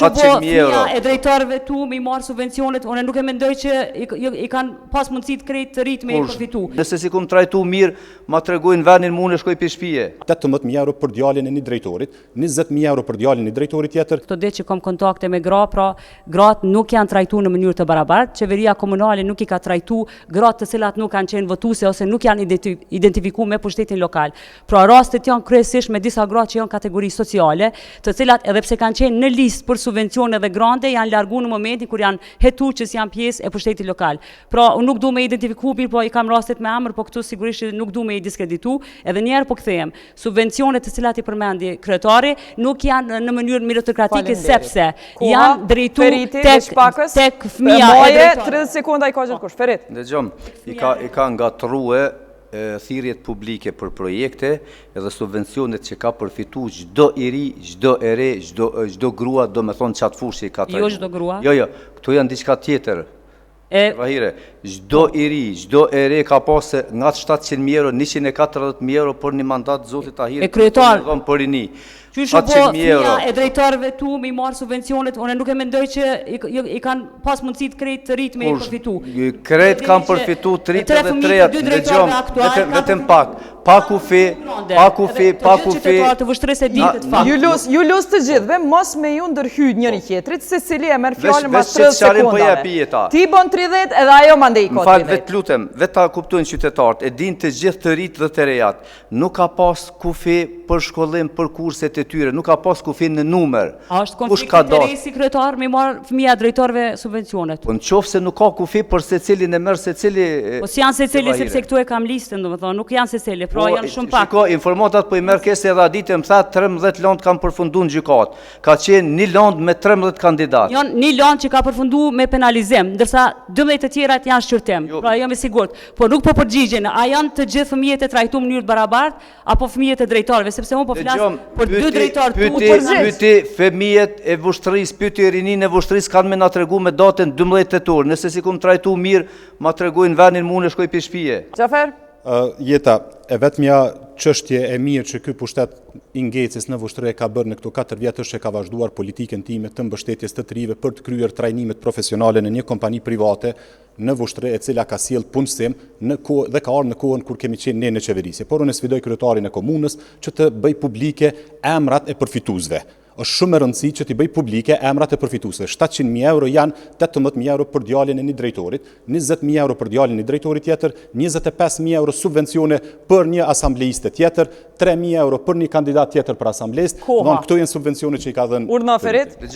Qyshu po fëmija e drejtarëve tu mi marë subvencionet, unë nuk e mendoj që i kanë pas mundësi të krejt të rritë me i përfitu. Nëse si kum trajtu mirë, ma të regojnë venin mu në shkoj për shpije. 18.000 euro për djalin e një drejtorit, 20.000 euro për djalin e një drejtorit tjetër. Këto ditë që kom kontakte me gra, pra gratë nuk janë trajtu në mënyrë të barabartë, qeveria komunale nuk i ka trajtu gratë të cilat nuk kanë qenë votuse ose nuk janë identifiku me pushtetin lokal. Pra rastet janë kryesisht me disa gratë që janë kategori sociale, të cilat edhe pse kanë qenë në listë për subvencione dhe grande, janë largu në momentin kur janë hetu që si janë pjesë e pushtetit lokal. Pra, unë nuk du me identifiku, po i kam rastet me emër, po këtu sigurisht nuk du me i diskreditu, edhe njerë po kthejem. Subvencionet të cilat i përmendi kryetari nuk janë në mënyrë meritokratike sepse janë drejtu tek fëmia e drejtorit. 30 sekunda i ka gjithë kush. Ferit. Dëgjom, i ka ngatruar thirrjet publike për projekte edhe subvencionet që ka përfitu çdo i ri, çdo e re, çdo grua, do me thonë qatë fushë i ka trajtu. Jo çdo grua? Jo, këto janë diçka tjetër. Vahire, çdo i ri, çdo e re ka pasë nga 700.000 euro, 140.000 euro për një mandat zotit Tahiri. E kryetar, për rini. Qyshu po fëmija e drejtarëve tu mi marë subvencionet, unë nuk e mendoj që i kanë pas mundësi të krejt të rritë me i përfitu. Krejt kanë përfitu të rritë dhe trejat, dhe gjomë, vetëm pak u fi. Ju lus të gjithve, mos me ju ndërhyjt njëri tjetrit, se cili e merë fjallën mas 30 sekundave. Ti bon 30 edhe ajo mande i ko 30. Më falë, vetë lutem, vetë ta kuptojnë qytetarët, e din të gjithë të rritë dhe të rejat, nuk ka pas kufi për shkollim, për kurset e tyre, nuk ka pas kufi në numër. A është konflikt interesi kryetar me marë fëmija drejtarëve subvencionet? Në qofë se nuk ka kufi për se cilin e mërë se cili... Po si janë se cili, sepse këtu e kam listën, do më thonë, nuk janë se cili, pra janë shumë pak. Shiko, informatat po i mërë kese edhe adite më tha 13 landë kam përfundu në gjykat. Ka qenë një landë me 13 kandidat. Janë një landë që ka përfundu me penalizim, ndërsa 12 të tjerat janë shqyrtim, pra jam i sigurt. Po nuk po përgjigjen, a janë të gjithë fëmijët e trajtu në mënyrë barabartë, apo fëmijët e drejtarëve, sepse unë po flas për dy drejtarë të Pyti fëmijët e vushtërisë, pyti rinin e vushtërisë kanë me na tregu me datën 12 tetor. Nëse si kum trajtu mirë, ma tregojnë venin mu në shkoj për shpije. Gjafer? Jeta, e vetëmja çështje e mirë që ky pushtet i Ngecës në Vushtrri ka bërë në këto 4 vjet është që ka vazhduar politikën time të mbështetjes të rive për të kryer trajnimet profesionale në një kompani private në Vushtrri, e cila ka sjell punësim dhe ka ardhur në kohën kur kemi qenë ne në qeverisje. Por unë sfidoj kryetarin e komunës që të bëj publike emrat e përfituesve. Është shumë e rëndësishme që t'i bëj publike emrat e përfituesve. 700.000 euro janë 18.000 euro për djalin e një drejtorit, 20.000 euro për djalin e një drejtorit tjetër, 25.000 euro subvencione për një asamblejiste tjetër, 3.000 euro për një kandidat tjetër për asamblejist. Këto janë subvencione që i ka dhënë. Urna Ferit.